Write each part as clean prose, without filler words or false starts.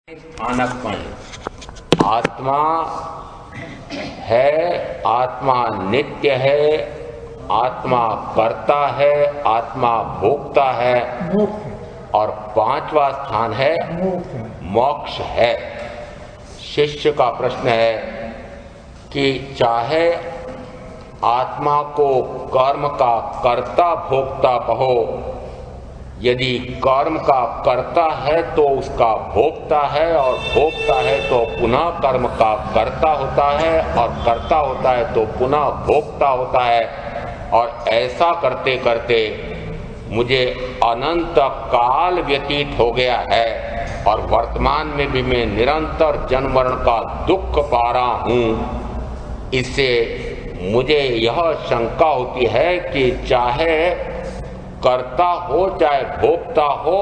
आनकपन। आत्मा है, आत्मा नित्य है, आत्मा कर्ता है, आत्मा भोक्ता है, और पांचवा स्थान है मोक्ष है। शिष्य का प्रश्न है कि चाहे आत्मा को कर्म का कर्ता भोक्ता कहो, यदि कर्म का कर्ता है तो उसका भोक्ता है, और भोक्ता है तो पुनः कर्म का कर्ता होता है, और कर्ता होता है तो पुनः भोक्ता होता है। और ऐसा करते करते मुझे अनंत काल व्यतीत हो गया है, और वर्तमान में भी मैं निरंतर जन्म मरण का दुख पा रहा हूँ। इससे मुझे यह शंका होती है कि चाहे कर्ता हो चाहे भोक्ता हो,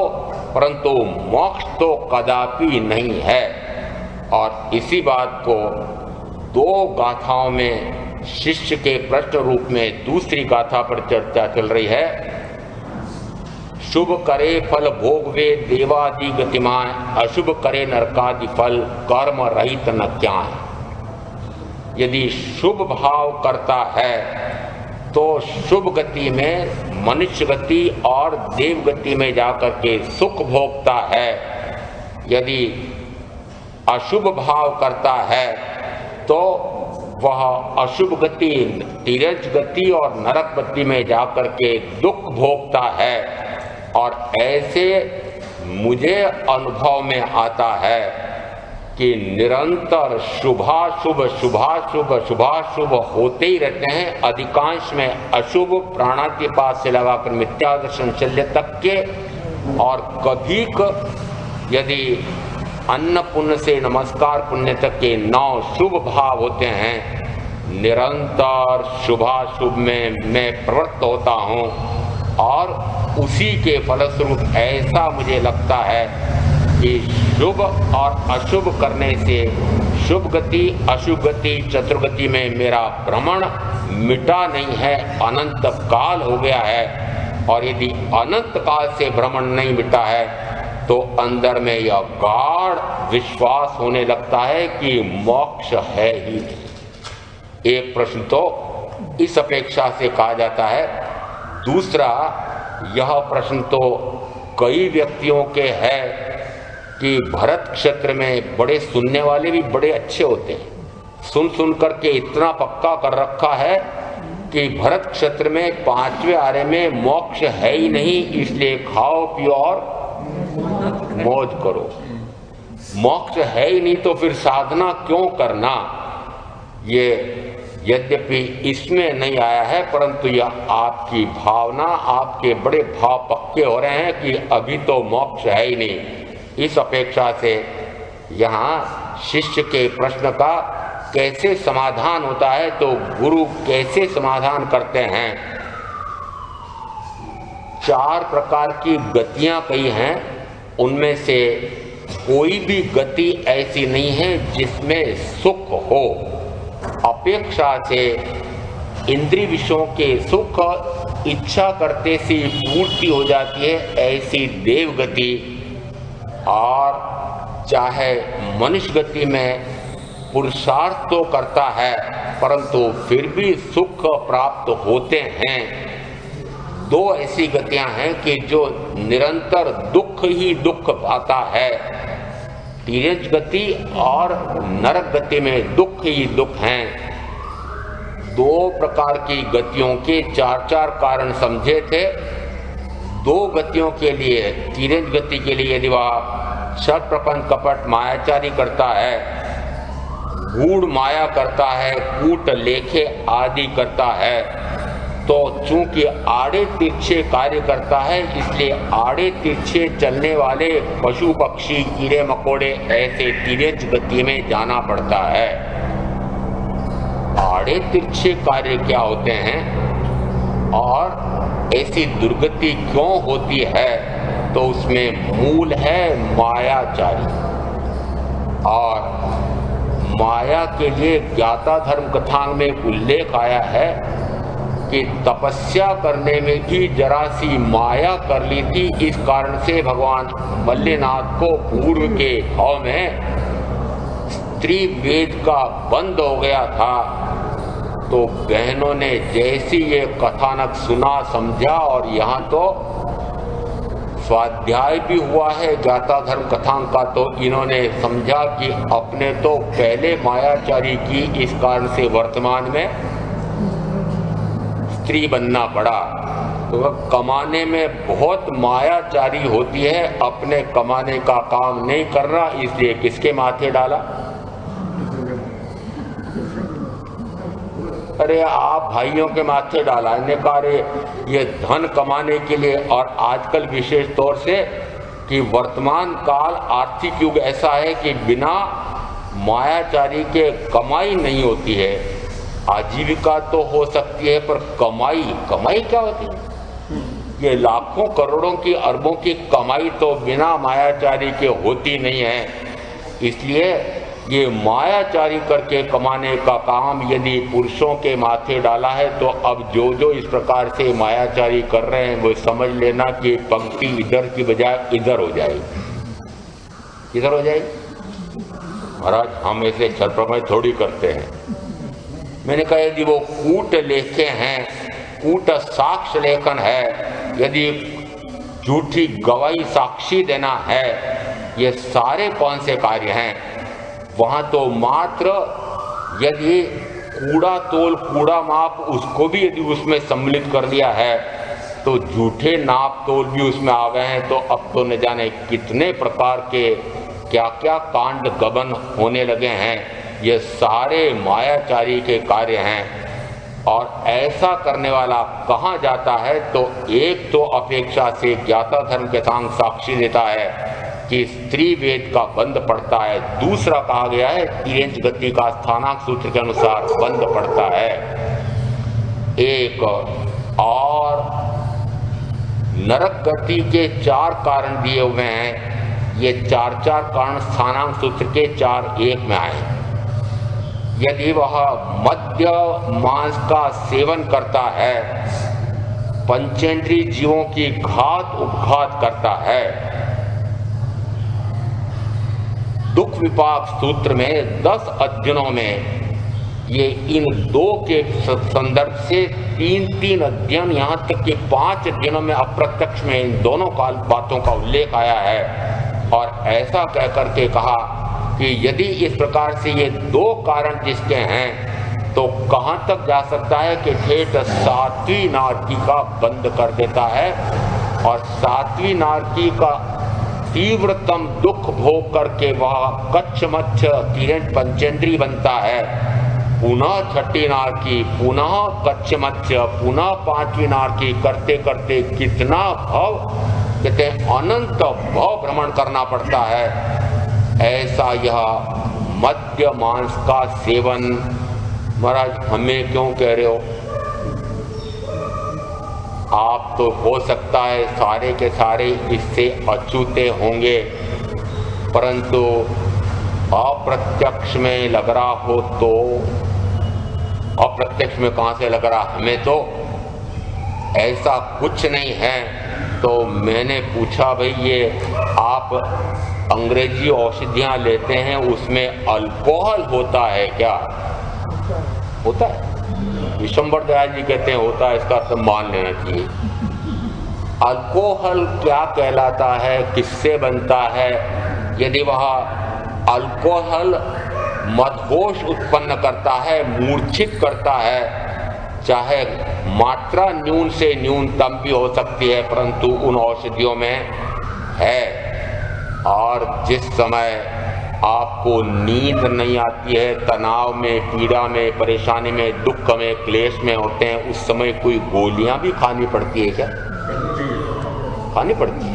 परंतु मोक्ष तो कदापि नहीं है। और इसी बात को दो गाथाओं में शिष्य के प्रश्न रूप में दूसरी गाथा पर चर्चा चल रही है। शुभ करे फल भोगवे देवादि गतिमान, अशुभ करे नरकादि फल कर्म रहित न क्या है। यदि शुभ भाव करता है तो शुभ गति में मनुष्य गति और देव गति में जाकर के सुख भोगता है। यदि अशुभ भाव करता है तो वह अशुभ गति तिरज गति और नरक गति में जाकर के दुख भोगता है। और ऐसे मुझे अनुभव में आता है कि निरंतर शुभाशुभ शुभाशुभ शुभाशुभ होते ही रहते हैं। अधिकांश में अशुभ प्राणातिपात से लगाकर मिथ्यादर्शन शल्य तक के, और कभी यदि अन्न पुण्य से नमस्कार पुण्य तक के 9 शुभ भाव होते हैं। निरंतर शुभाशुभ में मैं प्रवृत्त होता हूँ, और उसी के फलस्वरूप ऐसा मुझे लगता है कि शुभ और अशुभ करने से शुभ गति अशुभ गति चतुर्गति में मेरा भ्रमण मिटा नहीं है, अनंत काल हो गया है। और यदि अनंत काल से भ्रमण नहीं मिटा है तो अंदर में यह गाढ़ विश्वास होने लगता है कि मोक्ष है ही नहीं। एक प्रश्न तो इस अपेक्षा से कहा जाता है। दूसरा, यह प्रश्न तो कई व्यक्तियों के है कि भरत क्षेत्र में बड़े सुनने वाले भी बड़े अच्छे होते हैं। सुन सुन करके इतना पक्का कर रखा है कि भरत क्षेत्र में 5वें आरे में मोक्ष है ही नहीं, इसलिए खाओ पियो और मौज करो। मोक्ष है ही नहीं तो फिर साधना क्यों करना। ये यद्यपि इसमें नहीं आया है, परंतु यह आपकी भावना, आपके बड़े भाव पक्के हो रहे हैं कि अभी तो मोक्ष है ही नहीं। इस अपेक्षा से यहाँ शिष्य के प्रश्न का कैसे समाधान होता है, तो गुरु कैसे समाधान करते हैं। 4 प्रकार की गतियां कही हैं, उनमें से कोई भी गति ऐसी नहीं है जिसमें सुख हो। अपेक्षा से इंद्रिय विषयों के सुख इच्छा करते से पूर्ति हो जाती है, ऐसी देव गति। और चाहे मनुष्य गति में पुरुषार्थ तो करता है, परंतु फिर भी सुख प्राप्त होते हैं। 2 ऐसी गतियां हैं कि जो निरंतर दुख ही दुख पाता है। तिरज गति और नरक गति में दुख ही दुख हैं। 2 प्रकार की गतियों के 4 कारण समझे थे। 2 गतियों के लिए, तिरज गति के लिए यदि वह शत प्रपंच कपट मायाचारी करता है, गूढ़ माया करता है, कूट लेखे आदि करता है, तो चूंकि आड़े तिरछे कार्य करता है, इसलिए आड़े तिरछे चलने वाले पशु पक्षी कीड़े मकोड़े ऐसे तिरज गति में जाना पड़ता है। आड़े तिरछे कार्य क्या होते हैं और ऐसी दुर्गति क्यों होती है, तो उसमें मूल है मायाचारी। और माया के लिए ज्ञाता धर्म कथांग में उल्लेख आया है कि तपस्या करने में भी जरा सी माया कर ली थी। इस कारण से भगवान मल्लिनाथ को पूर्व के भाव में स्त्री वेद का बंद हो गया था। तो बहनों ने जैसी ये कथानक सुना समझा, और यहाँ तो स्वाध्याय भी हुआ है ज्ञाता धर्म कथांक का, तो इन्होंने समझा कि अपने तो पहले मायाचारी की, इस कारण से वर्तमान में स्त्री बनना पड़ा। तो कमाने में बहुत मायाचारी होती है, अपने कमाने का काम नहीं कर रहा, इसलिए किसके माथे डाला? अरे आप भाइयों के माथे डाला। इन्हें कहा रे ये धन कमाने के लिए, और आजकल विशेष तौर से कि वर्तमान काल आर्थिक युग ऐसा है कि बिना मायाचारी के कमाई नहीं होती है। आजीविका तो हो सकती है, पर कमाई क्या होती है? ये लाखों करोड़ों की अरबों की कमाई तो बिना मायाचारी के होती नहीं है। इसलिए ये मायाचारी करके कमाने का काम यदि पुरुषों के माथे डाला है, तो अब जो इस प्रकार से मायाचारी कर रहे हैं वो समझ लेना कि पंक्ति इधर की बजाय इधर हो जाएगी। इधर हो जाएगी। महाराज हम ऐसे छल प्रमाण थोड़ी करते हैं। मैंने कहा यदि वो कूट लेखे हैं, कूट साक्ष्य लेखन है, यदि झूठी गवाही साक्षी देना है, ये सारे कौन से कार्य हैं? वहाँ तो मात्र यदि कूड़ा तोल कूड़ा माप उसको भी यदि उसमें सम्मिलित कर दिया है, तो झूठे नाप तोल भी उसमें आ गए हैं। तो अब तो न जाने कितने प्रकार के क्या क्या कांड गबन होने लगे हैं। ये सारे मायाचारी के कार्य हैं। और ऐसा करने वाला कहाँ जाता है? तो एक तो अपेक्षा से ज्ञाता धर्म के सांग साक्षी देता है कि स्त्री वेद का बंद पड़ता है। दूसरा कहा गया है तिर्यंच गति का स्थानांक सूत्र के अनुसार बंद पड़ता है। एक और नरक गति के 4 कारण दिए हुए हैं। ये 4 कारण स्थानांक सूत्र के 4:1 में आए। यदि वह मद्य मांस का सेवन करता है, पंचेंद्रिय जीवों की घात उपघात करता है। दुख विपाक सूत्र में 10 अध्ययनों में ये इन 2 के संदर्भ से 3 अध्ययन, यहाँ तक कि 5 अध्ययनों में अप्रत्यक्ष में इन दोनों बातों का उल्लेख आया है। और ऐसा कह करके कहा कि यदि इस प्रकार से ये 2 कारण जिसके हैं, तो कहाँ तक जा सकता है कि ठेठ 7वीं नारकी का बंद कर देता है। और 7वीं नारकी का तीव्रतम दुख भोग करके वह कच्छ मच्छ तिर्यंच पंचेंद्री बनता है। पुनः 6ठी नारकी, पुनः कच्छ मच्छ, पुनः 5वीं नारकी करते करते कितना भव, कहते हैं अनंत भव भ्रमण करना पड़ता है। ऐसा यह मद्य मांस का सेवन। महाराज हमें क्यों कह रहे हो? आप तो हो सकता है सारे के सारे इससे अछूते होंगे, परंतु अप्रत्यक्ष में लग रहा हो तो अप्रत्यक्ष में कहाँ से लग रहा? हमें तो ऐसा कुछ नहीं है। तो मैंने पूछा भाई ये आप अंग्रेजी औषधियाँ लेते हैं, उसमें अल्कोहल होता है क्या? होता है। विशंबर दयाल जी कहते हैं होता है, इसका सब मान लेना चाहिए। अल्कोहल क्या कहलाता है, किससे बनता है? यदि वह अल्कोहल मदहोश उत्पन्न करता है, मूर्छित करता है, चाहे मात्रा न्यून से न्यूनतम भी हो सकती है, परंतु उन औषधियों में है। और जिस समय आपको नींद नहीं आती है, तनाव में, पीड़ा में, परेशानी में, दुख में, क्लेश में होते हैं, उस समय कोई गोलियां भी खानी पड़ती है क्या? खानी पड़ती है।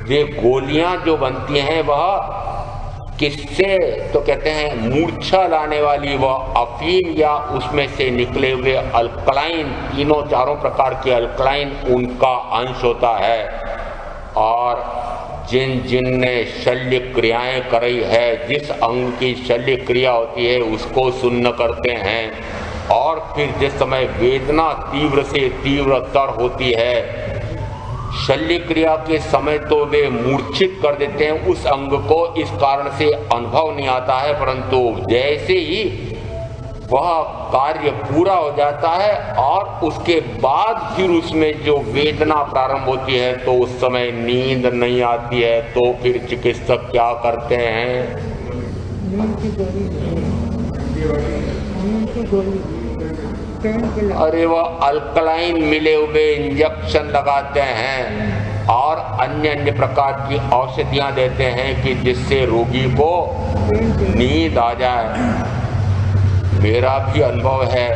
वे गोलियां जो बनती हैं वह किससे? तो कहते हैं मूर्छा लाने वाली वह अफीम या उसमें से निकले हुए अल्कलाइन, 3-4 प्रकार के अल्कलाइन उनका अंश होता है। और जिन ने शल्य क्रियाएं करी है, जिस अंग की शल्य क्रिया होती है उसको सुन्न करते हैं। और फिर जिस समय वेदना तीव्र से तीव्रतर होती है, शल्य क्रिया के समय तो वे मूर्छित कर देते हैं उस अंग को, इस कारण से अनुभव नहीं आता है, परंतु जैसे ही वह कार्य पूरा हो जाता है और उसके बाद फिर उसमें जो वेदना प्रारंभ होती है तो उस समय नींद नहीं आती है, तो फिर चिकित्सक क्या करते हैं? अरे वह अल्कलाइन मिले हुए इंजेक्शन लगाते हैं और अन्य अन्य प्रकार की औषधियां देते हैं कि जिससे रोगी को नींद आ जाए। मेरा भी अनुभव है,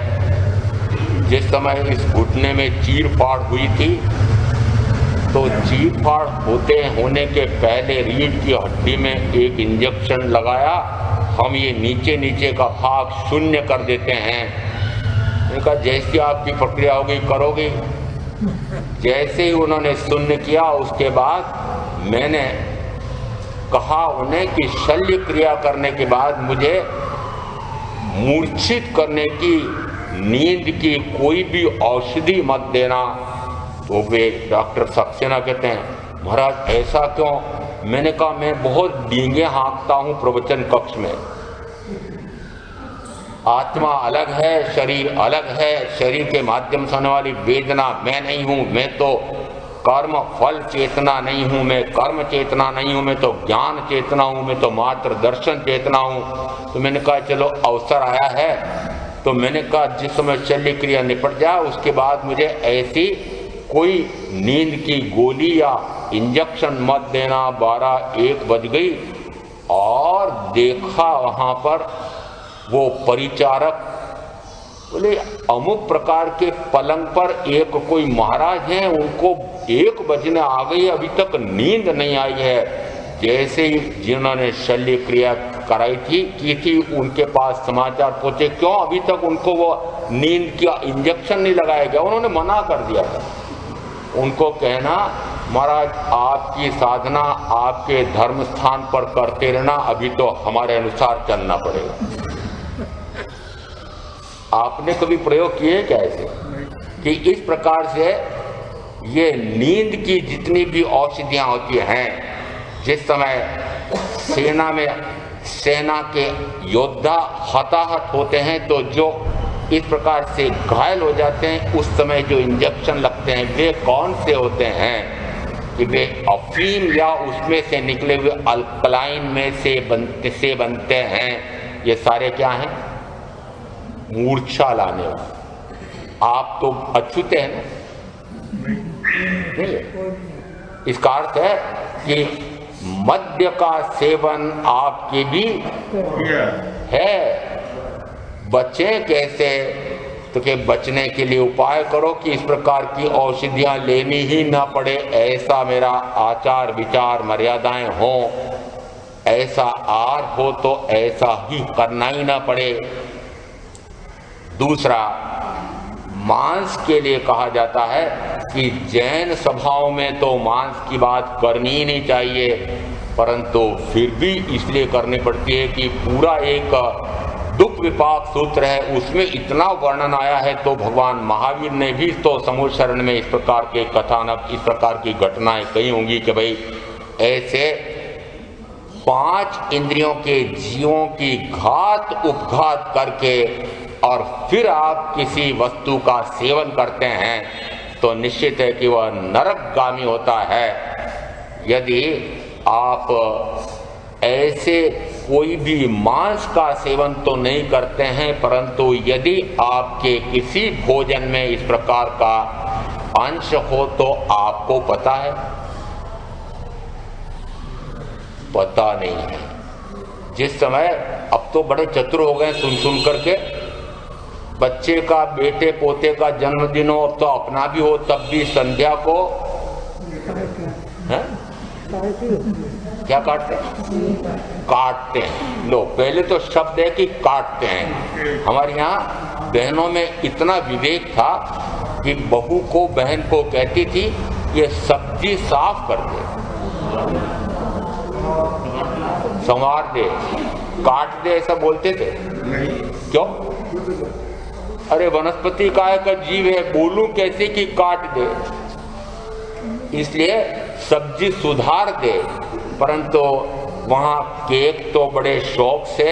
जिस समय इस घुटने में चीर फाड़ हुई थी तो चीर फाड़ होने के पहले रीढ़ की हड्डी में एक इंजेक्शन लगाया। हम ये नीचे नीचे का भाग शून्य कर देते हैं। उनका जैसी आपकी प्रक्रिया होगी करोगे। जैसे ही उन्होंने शून्य किया उसके बाद मैंने कहा उन्हें कि शल्य क्रिया करने के बाद मुझे मूर्छित करने की, नींद की कोई भी औषधि मत देना। तो वे डॉक्टर सक्सेना कहते हैं महाराज ऐसा क्यों? मैंने कहा मैं बहुत डींगे हाँकता हूँ प्रवचन कक्ष में। आत्मा अलग है, शरीर अलग है। शरीर के माध्यम से होने वाली वेदना मैं नहीं हूँ, मैं तो कर्म फल चेतना नहीं हूँ, मैं कर्म चेतना नहीं हूँ, मैं तो ज्ञान चेतना हूँ, मैं तो मात्र दर्शन चेतना हूँ। तो मैंने कहा चलो अवसर आया है, तो मैंने कहा जिस समय शल्य क्रिया निपट जाए उसके बाद मुझे ऐसी कोई नींद की गोली या इंजेक्शन मत देना। 12-1 बज गई और देखा वहाँ पर वो परिचारक बोले अमुक प्रकार के पलंग पर एक कोई महाराज हैं, उनको 1 बजने आ गई, अभी तक नींद नहीं आई है। जैसे ही जिन्होंने शल्य क्रिया कराई थी की थी उनके पास समाचार पहुंचे, क्यों अभी तक उनको वो नींद का इंजेक्शन नहीं लगाया गया? उन्होंने मना कर दिया था। उनको कहना महाराज आपकी साधना आपके धर्म स्थान पर करते रहना, अभी तो हमारे अनुसार चलना पड़ेगा। आपने कभी प्रयोग किए क्या ऐसे कि इस प्रकार से ये नींद की जितनी भी औषधियां होती हैं, जिस समय सेना के योद्धा हताहत होते हैं तो जो इस प्रकार से घायल हो जाते हैं उस समय जो इंजेक्शन लगते हैं वे कौन से होते हैं कि वे अफीम या उसमें से निकले हुए अल्कलाइन में से बनते हैं। ये सारे क्या हैं? मूर्छा लाने वाले। आप तो अछूते हैं ना? नहीं। इसका अर्थ है कि मद्य का सेवन आपके भी है। बचें कैसे? तो कि बचने के लिए उपाय करो कि इस प्रकार की औषधियां लेनी ही ना पड़े, ऐसा मेरा आचार विचार मर्यादाएं हो, ऐसा आहार हो तो ऐसा ही करना ही ना पड़े। दूसरा, मांस के लिए कहा जाता है कि जैन सभाओं में तो मांस की बात करनी ही नहीं चाहिए, परंतु फिर भी इसलिए करनी पड़ती है कि पूरा एक दुख विपाक सूत्र है, उसमें इतना वर्णन आया है। तो भगवान महावीर ने भी तो समूह शरण में इस प्रकार के कथानक, इस प्रकार की घटनाएं कही होंगी कि भाई ऐसे 5 इंद्रियों के जीवों की घात उपघात करके और फिर आप किसी वस्तु का सेवन करते हैं तो निश्चित है कि वह नरकगामी होता है। यदि आप ऐसे कोई भी मांस का सेवन तो नहीं करते हैं, परंतु यदि आपके किसी भोजन में इस प्रकार का अंश हो तो आपको पता है? पता नहीं है। जिस समय अब तो बड़े चतुर हो गए सुन करके, बच्चे का, बेटे पोते का जन्मदिन हो, अब तो अपना भी हो, तब भी संध्या को है? क्या काटते हैं? काटते हैं। लो, पहले तो शब्द है कि काटते हैं। हमारे यहाँ बहनों में इतना विवेक था कि बहू को, बहन को कहती थी ये सब्जी साफ कर दे, संवार दे, काट दे, ऐसा बोलते थे। क्यों? अरे वनस्पति काय का जीव है, बोलूं कैसे कि काट दे, इसलिए सब्जी सुधार दे, परंतु वहां केक तो बड़े शौक से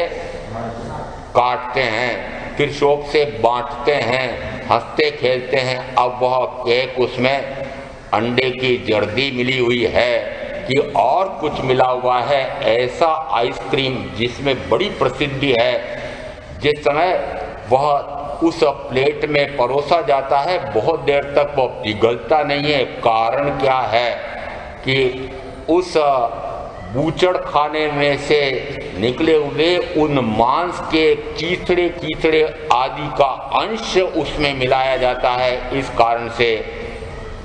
काटते हैं, फिर शौक से बांटते हैं, हंसते खेलते हैं। अब वह केक उसमें अंडे की जर्दी मिली हुई है कि और कुछ मिला हुआ है, ऐसा आइसक्रीम जिसमें बड़ी प्रसिद्धि है, जिस समय वह उस प्लेट में परोसा जाता है बहुत देर तक वह पिघलता नहीं है। कारण क्या है कि उस बूचड़ खाने में से निकले हुए उन मांस के कीचड़े कीचड़े आदि का अंश उसमें मिलाया जाता है, इस कारण से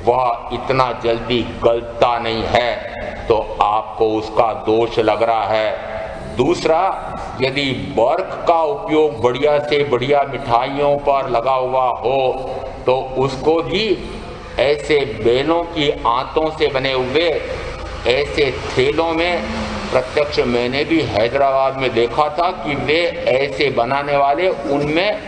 वह इतना जल्दी गलता नहीं है, तो आपको उसका दोष लग रहा है। दूसरा, यदि बर्फ का उपयोग बढ़िया से बढ़िया मिठाइयों पर लगा हुआ हो तो उसको भी ऐसे बेलों की आंतों से बने हुए ऐसे थैलों में, प्रत्यक्ष मैंने भी हैदराबाद में देखा था कि वे ऐसे बनाने वाले उनमें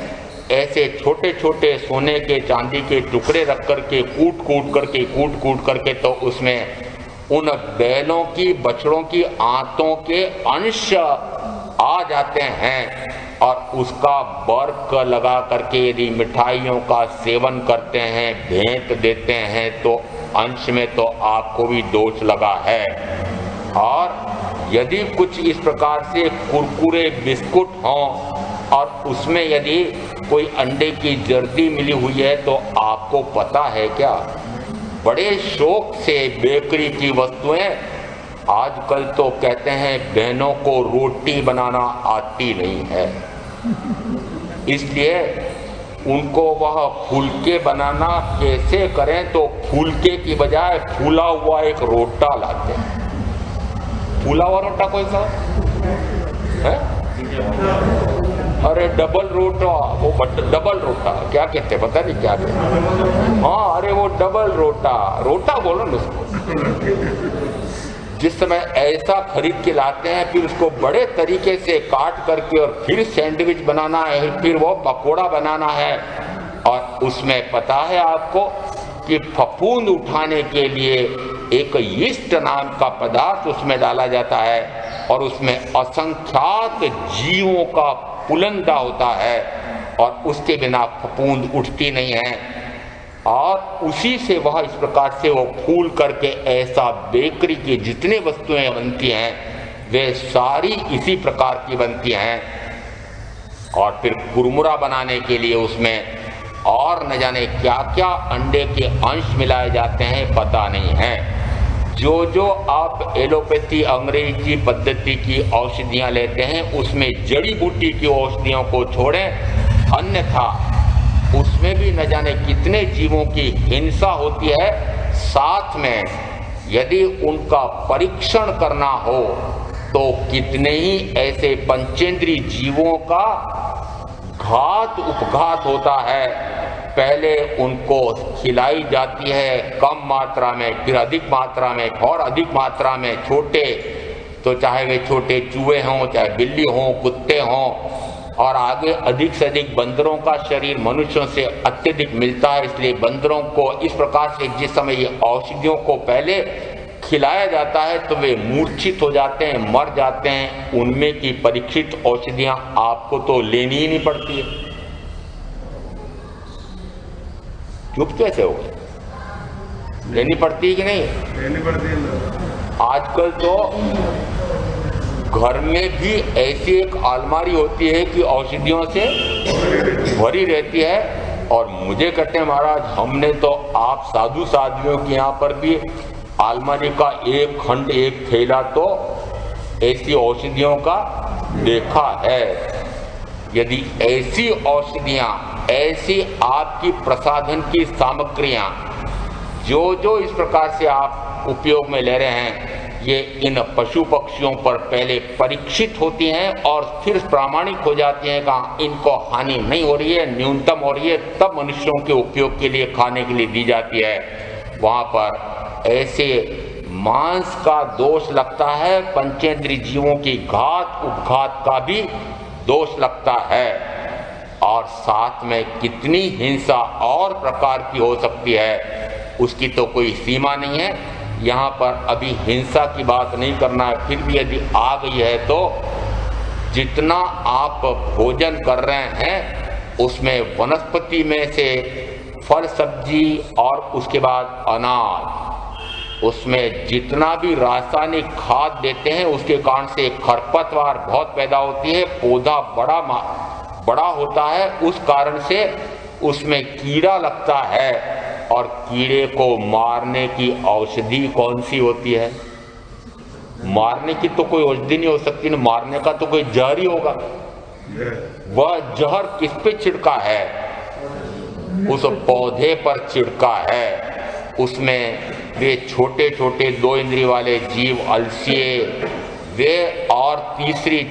ऐसे छोटे छोटे सोने के चांदी के टुकड़े रख करके कूट करके तो उसमें उन बैलों की बछड़ों की आंतों के अंश आ जाते हैं, और उसका बर्फ लगा करके यदि मिठाइयों का सेवन करते हैं, भेंट देते हैं, तो अंश में तो आपको भी दोष लगा है। और यदि कुछ इस प्रकार से कुरकुरे बिस्कुट हों और उसमें यदि कोई अंडे की जर्दी मिली हुई है, तो आपको पता है क्या, बड़े शौक से बेकरी की वस्तुएं, आजकल तो कहते हैं बहनों को रोटी बनाना आती नहीं है, इसलिए उनको वह फुलके बनाना कैसे करें, तो फुलके की बजाय फूला हुआ एक रोटा लाते हैं। फूला हुआ रोटा कोई सा है? अरे डबल रोटा, वो डबल रोटा क्या कहते हैं, पता नहीं क्या कहते हैं। हाँ, अरे वो डबल रोटा बोलो ना उसको। जिस समय ऐसा खरीद के लाते हैं, फिर उसको बड़े तरीके से काट करके और फिर सैंडविच बनाना है, फिर वो पकोड़ा बनाना है, और उसमें पता है आपको कि फफूंद उठाने के लिए एक यीस्ट नाम का पदार्थ उसमें डाला जाता है, और उसमें असंख्यात जीवों का पुलंदा होता है, और उसके बिना फफूंद उठती नहीं है, और उसी से वह इस प्रकार से वो फूल करके ऐसा बेकरी की जितनी वस्तुएं बनती हैं वे सारी इसी प्रकार की बनती हैं। और फिर कुरमुरा बनाने के लिए उसमें और न जाने क्या क्या अंडे के अंश मिलाए जाते हैं, पता नहीं है। जो आप एलोपैथी अंग्रेजी पद्धति की औषधियां लेते हैं उसमें जड़ी बूटी की औषधियों को छोड़ें, अन्यथा उसमें भी न जाने कितने जीवों की हिंसा होती है। साथ में यदि उनका परीक्षण करना हो तो कितने ही ऐसे पंचेंद्रीय जीवों का घात उपघात होता है। पहले उनको खिलाई जाती है कम मात्रा में, फिर अधिक मात्रा में, और अधिक मात्रा में छोटे, तो चाहे वे छोटे चूहे हों, चाहे बिल्ली हों, कुत्ते हों, और आगे अधिक से अधिक बंदरों का शरीर मनुष्यों से अत्यधिक मिलता है। इसलिए बंदरों को इस प्रकार से जिस समय ये औषधियों को पहले खिलाया जाता है तो वे मूर्छित हो जाते हैं, मर जाते हैं। उनमें की परीक्षित औषधियां आपको तो लेनी ही नहीं पड़ती है। चुप कैसे हो गए? लेनी पड़ती है कि नहीं? लेनी पड़ती है। आजकल तो घर में भी ऐसी एक अलमारी होती है कि औषधियों से भरी रहती है, और मुझे कहते हैं महाराज, हमने तो आप साधु साध्वियों के यहाँ पर भी अलमारी का एक खंड, एक थैला तो ऐसी औषधियों का देखा है। यदि ऐसी औषधियाँ, ऐसी आपकी प्रसाधन की सामग्रियाँ जो इस प्रकार से आप उपयोग में ले रहे हैं, ये इन पशु पक्षियों पर पहले परीक्षित होती हैं और फिर प्रामाणिक हो जाती हैं कि इनको हानि नहीं हो रही है, न्यूनतम हो रही है, तब मनुष्यों के उपयोग के लिए, खाने के लिए दी जाती है। वहाँ पर ऐसे मांस का दोष लगता है, पंचेंद्रीय जीवों की घात उपघात का भी दोष लगता है। और साथ में कितनी हिंसा और प्रकार की हो सकती है उसकी तो कोई सीमा नहीं है। यहाँ पर अभी हिंसा की बात नहीं करना है, फिर भी यदि आ गई है तो जितना आप भोजन कर रहे हैं उसमें वनस्पति में से फल सब्जी और उसके बाद अनाज, उसमें जितना भी रासायनिक खाद देते हैं उसके कारण से खरपतवार बहुत पैदा होती है, पौधा बड़ा होता है, उस कारण से उसमें कीड़ा लगता है। और कीड़े को मारने की औषधि कौन सी होती है? मारने की तो कोई औषधि नहीं हो सकती ना, मारने का तो कोई जहर ही होगा। वह जहर किस पे छिड़का है? उस पौधे पर छिड़का है। उसमें वे छोटे छोटे 2 इंद्रिय वाले जीव, अलसिए वे, और तीसरी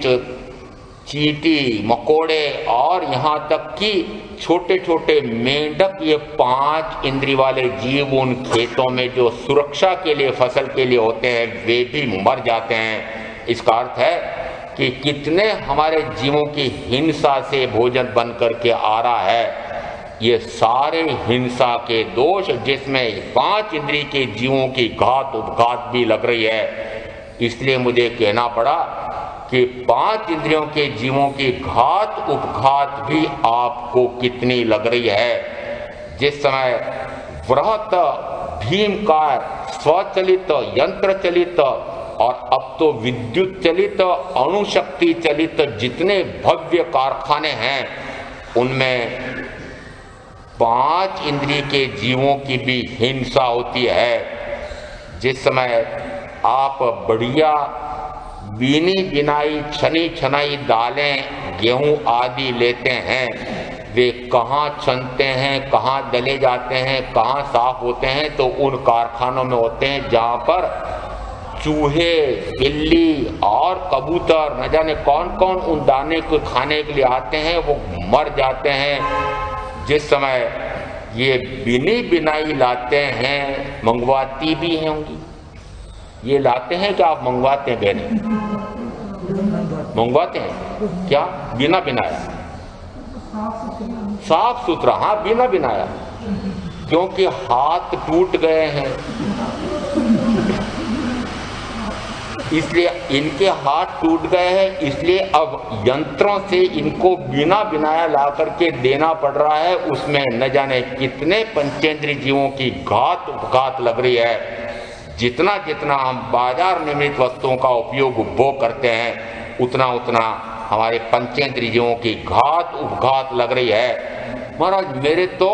चींटी, मकोड़े, और यहाँ तक कि छोटे छोटे मेंढक, ये 5 इंद्रिय वाले जीव उन खेतों में जो सुरक्षा के लिए, फसल के लिए होते हैं, वे भी मर जाते हैं। इसका अर्थ है कि कितने हमारे जीवों की हिंसा से भोजन बन करके आ रहा है। ये सारे हिंसा के दोष, जिसमें 5 इंद्रिय के जीवों की घात उपघात भी लग रही है। इसलिए मुझे कहना पड़ा कि 5 इंद्रियों के जीवों की घात उपघात भी आपको कितनी लग रही है। जिस समय वृहत भीमकार, स्वचलित, यंत्र चलित और अब तो विद्युत चलित, अणुशक्ति चलित जितने भव्य कारखाने हैं, उनमें 5 इंद्रिय के जीवों की भी हिंसा होती है। जिस समय आप बढ़िया बीनी बिनाई, छनी छनाई दालें, गेहूं आदि लेते हैं, वे कहाँ छनते हैं, कहाँ दले जाते हैं, कहाँ साफ होते हैं? तो उन कारखानों में होते हैं जहाँ पर चूहे, बिल्ली और कबूतर, न जाने कौन कौन उन दाने को खाने के लिए आते हैं, वो मर जाते हैं। जिस समय ये बिनी बिनाई लाते हैं, मंगवाती भी होंगी, ये लाते हैं कि आप मंगवाते हैं? बहने मंगवाते हैं क्या? बिना बिनाया, साफ सुथरा, हाँ बिना बिनाया, क्योंकि हाथ टूट गए हैं, इसलिए इनके हाथ टूट गए हैं, इसलिए अब यंत्रों से इनको बिना बिनाया ला करके देना पड़ रहा है। उसमें न जाने कितने पंचेंद्रिय जीवों की घात उपघात लग रही है। जितना जितना हम बाजार निर्मित वस्तुओं का उपयोग उपभोग करते हैं, उतना उतना हमारे पंचेंद्रिय जीवों की घात उपघात लग रही है। महाराज, मेरे तो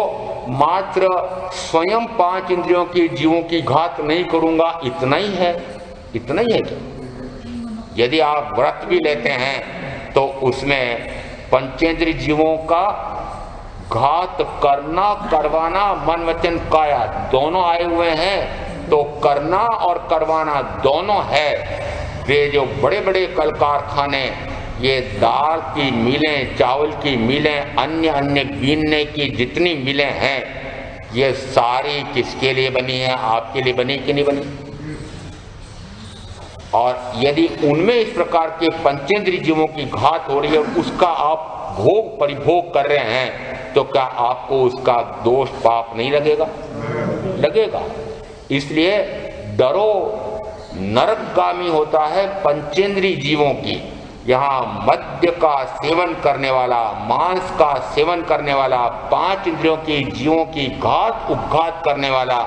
मात्र स्वयं 5 इंद्रियों के जीवों की घात नहीं करूंगा, इतना ही है। इतना ही है क्या? यदि आप व्रत भी लेते हैं तो उसमें पंचेंद्रिय जीवों का घात करना, करवाना, मन वचन काया दोनों आए हुए हैं, तो करना और करवाना दोनों है। वे जो बड़े बड़े कल कारखाने, ये दाल की मिलें, चावल की मिलें, अन्य अन्य बीनने की जितनी मिलें हैं, ये सारी किसके लिए बनी है? आपके लिए बनी कि नहीं बनी? और यदि उनमें इस प्रकार के पंचेंद्रिय जीवों की घात हो रही है, उसका आप भोग परिभोग कर रहे हैं, तो क्या आपको उसका दोष पाप नहीं लगेगा? लगेगा। इसलिए डरो, नरकगामी होता है पंचेंद्रिय जीवों की। यहाँ मद्य का सेवन करने वाला, मांस का सेवन करने वाला, 5 इंद्रियों के जीवों की घात उपघात करने वाला,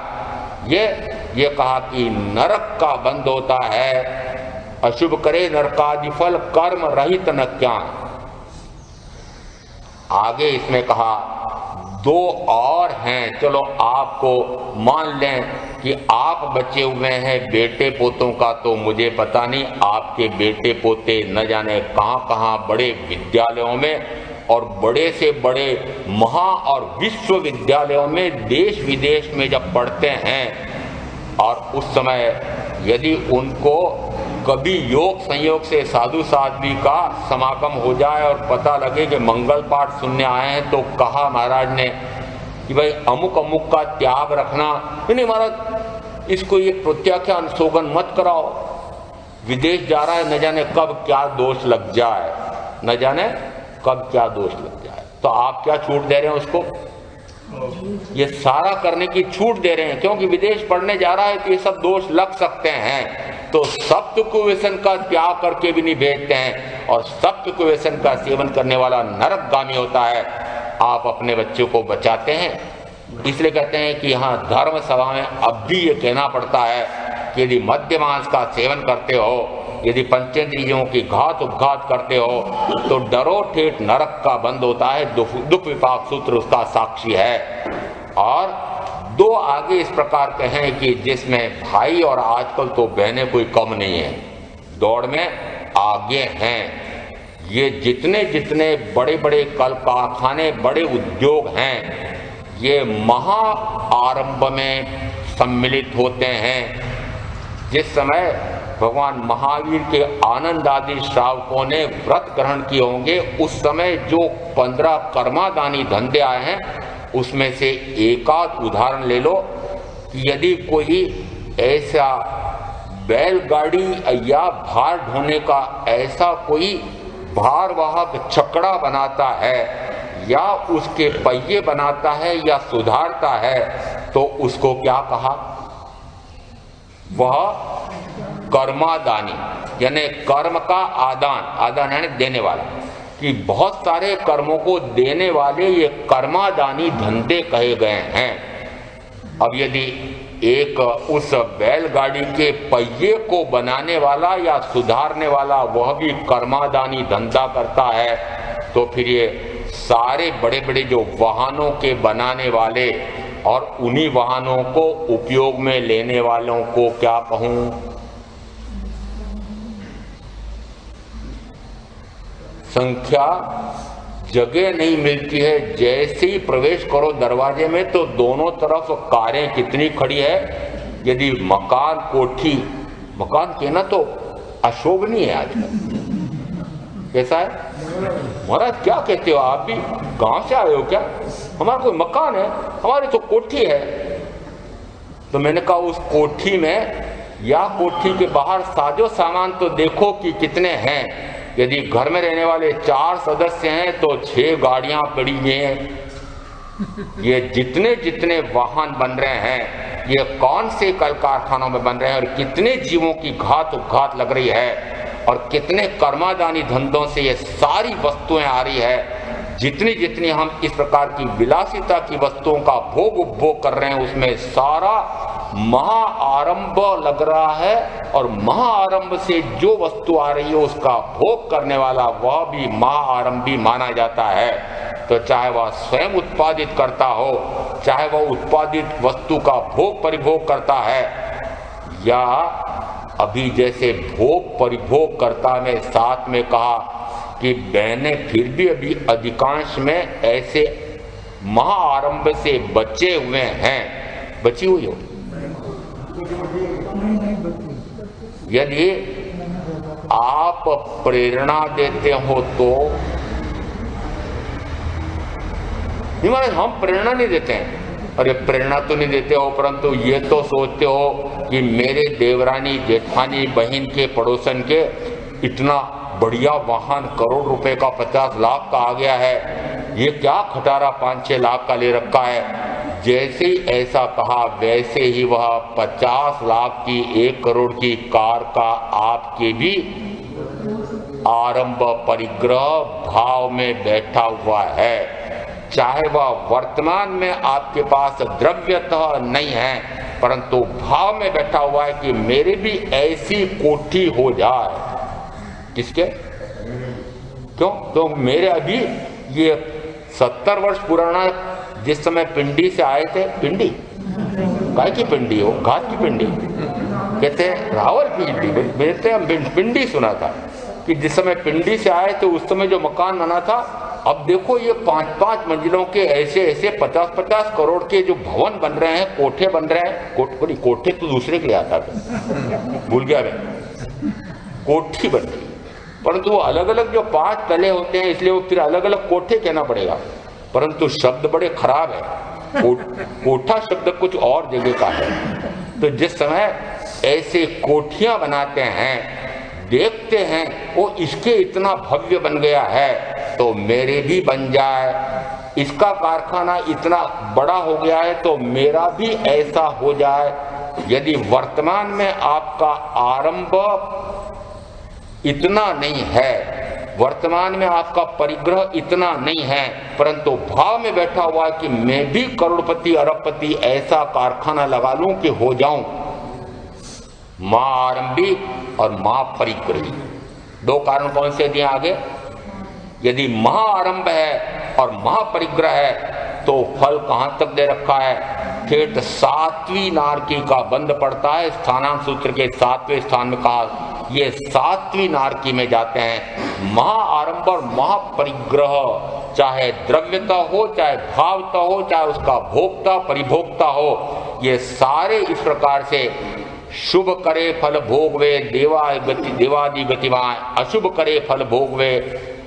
ये कहा कि नरक का बंद होता है। अशुभ करे नरकादि फल, कर्म रहित न क्या। आगे इसमें कहा 2 और हैं। चलो आपको मान लें कि आप बचे हुए हैं बेटे पोतों का, तो मुझे पता नहीं, आपके बेटे पोते न जाने कहाँ कहाँ बड़े विद्यालयों में और बड़े से बड़े महा और विश्वविद्यालयों में, देश विदेश में जब पढ़ते हैं, और उस समय यदि उनको कभी योग संयोग से साधु साध्वी का समागम हो जाए और पता लगे कि मंगल पाठ सुनने आए हैं, तो कहा महाराज ने कि भाई अमुक अमुक का त्याग रखना। नहीं महाराज, इसको ये प्रत्याख्यान सोगन मत कराओ, विदेश जा रहा है, न जाने कब क्या दोष लग जाए, न जाने कब क्या दोष लग जाए। तो आप क्या छूट दे रहे हैं उसको? ये सारा करने की छूट दे रहे हैं, क्योंकि विदेश पढ़ने जा रहा है तो ये सब दोष लग सकते हैं। तो सप्त कुव्यसन का त्याग करके भी नहीं भेजते हैं, और सप्त कुव्यसन का सेवन करने वाला नरकगामी होता है। आप अपने बच्चों को बचाते हैं, इसलिए कहते हैं कि यहाँ धर्म सभा में अब भी ये कहना पड़ता है कि यदि मद्य मांस का सेवन करते हो, यदि पंचेंद्रियों की घात उपघात करते हो, तो डरो ठेठ नरक का बंद होता है। दुख विपाक सूत्र उसका साक्षी है। और दो आगे इस प्रकार के हैं कि जिसमें भाई और आजकल तो बहनें कोई कम नहीं है, दौड़ में आगे हैं। ये जितने जितने बड़े बड़े कल कारखाने, बड़े उद्योग हैं, ये महा आरंभ में सम्मिलित होते हैं। जिस समय भगवान महावीर के आनंद आदि श्रावकों ने व्रत ग्रहण किए होंगे, उस समय जो 15 कर्मादानी धंधे आए हैं, उसमें से एकाध उदाहरण ले लो कि यदि कोई ऐसा बैलगाड़ी या भार ढोने का ऐसा कोई भारवाहक छकड़ा बनाता है, या उसके पहिए बनाता है, या सुधारता है, तो उसको क्या कहा? वह कर्मादानी, यानी कर्म का आदान, आदान यानी देने वाला, कि बहुत सारे कर्मों को देने वाले ये कर्मादानी धंधे कहे गए हैं। अब यदि एक उस बैलगाड़ी के पहिए को बनाने वाला या सुधारने वाला वह भी कर्मादानी धंधा करता है, तो फिर ये सारे बड़े बड़े जो वाहनों के बनाने वाले और उन्हीं वाहनों को उपयोग में लेने वालों को क्या कहूं? संख्या जगह नहीं मिलती है। जैसे ही प्रवेश करो दरवाजे में तो दोनों तरफ कारें कितनी खड़ी है। यदि मकान कोठी, मकान कहना तो अशोभनीय है आजकल। कैसा है महाराज, क्या कहते हो आप भी? गांव से आए हो क्या? हमारा कोई मकान है, हमारी तो कोठी है। तो मैंने कहा उस कोठी में या कोठी के बाहर साजो सामान तो देखो कि कितने हैं। यदि घर में रहने वाले 4 सदस्य हैं तो 6 गाड़ियां पड़ी हुई हैं। ये जितने जितने वाहन बन रहे हैं, ये कौन से कल कारखानों में बन रहे हैं, और कितने जीवों की घात उपघात लग रही है, और कितने कर्मादानी धंधों से ये सारी वस्तुएं आ रही है। जितनी जितनी हम इस प्रकार की विलासिता की वस्तुओं का भोग उपभोग कर रहे हैं, उसमें सारा महाआरंभ लग रहा है, और महाआरंभ से जो वस्तु आ रही है उसका भोग करने वाला वह भी महाआरंभी माना जाता है। तो चाहे वह स्वयं उत्पादित करता हो, चाहे वह उत्पादित वस्तु का भोग परिभोग करता है, या अभी जैसे भोग परिभोग करता में साथ में कहा कि बहनें फिर भी अभी अधिकांश में ऐसे महाआरंभ से बचे हुए हैं। बची हुई हो? यदि आप प्रेरणा देते हो तो महाराज हम प्रेरणा नहीं देते हैं। अरे प्रेरणा तो नहीं देते हो, परंतु ये तो सोचते हो कि मेरे देवरानी जेठानी बहन के पड़ोसन के इतना बढ़िया वाहन करोड़ रुपए का 50 लाख का आ गया है, ये क्या खटारा 5-6 लाख का ले रखा है। जैसे ही ऐसा कहा वैसे ही वह 50 लाख की 1 करोड़ की कार का आपके भी आरंभ परिग्रह भाव में बैठा हुआ है। चाहे वह वर्तमान में आपके पास द्रव्यतः नहीं है, परंतु भाव में बैठा हुआ है कि मेरे भी ऐसी कोठी हो जाए। किसके? क्यों? तो मेरे अभी ये 70 वर्ष पुराना, जिस समय पिंडी से आए थे, पिंडी काय की पिंडी हो, घाट की पिंडी कहते हैं, रावल पिंडी, पिंडी सुना था कि जिस समय पिंडी से आए थे उस समय जो मकान बना था, अब देखो ये 5-5 मंजिलों के ऐसे ऐसे 50-50 करोड़ के जो भवन बन रहे हैं, कोठे बन रहे हैं। कोठे तो दूसरे के लिए आता था, भूल गया मैं। कोठी बन रही, परंतु वो अलग अलग जो 5 तले होते हैं, इसलिए वो फिर अलग अलग कोठे कहना पड़ेगा, परंतु शब्द बड़े खराब है। कोठा शब्द कुछ और जगह का है। तो जिस समय ऐसे कोठियां बनाते हैं, देखते हैं वो इसके इतना भव्य बन गया है, तो मेरे भी बन जाए, इसका कारखाना इतना बड़ा हो गया है तो मेरा भी ऐसा हो जाए। यदि वर्तमान में आपका आरंभ इतना नहीं है, वर्तमान में आपका परिग्रह इतना नहीं है, परंतु भाव में बैठा हुआ है कि मैं भी करोड़पति अरबपति ऐसा कारखाना लगा लूं कि हो जाऊं, महाआरंभी और महापरिग्रही। दो कारण कौन से दिए आगे? यदि महाआरंभ है और महापरिग्रह है तो फल कहां तक दे रखा है? ठेठ 7वीं नारकी का बंद पड़ता है। स्थानांक सूत्र के 7वें स्थान में कहा ये 7वीं नारकी में जाते हैं। महाआरंभ और महापरिग्रह, चाहे द्रव्यता हो, चाहे भावता हो, चाहे उसका भोक्ता परिभोक्ता हो, ये सारे इस प्रकार से शुभ करे फल भोगवे देवादि गतिवान, अशुभ करे फल भोगवे।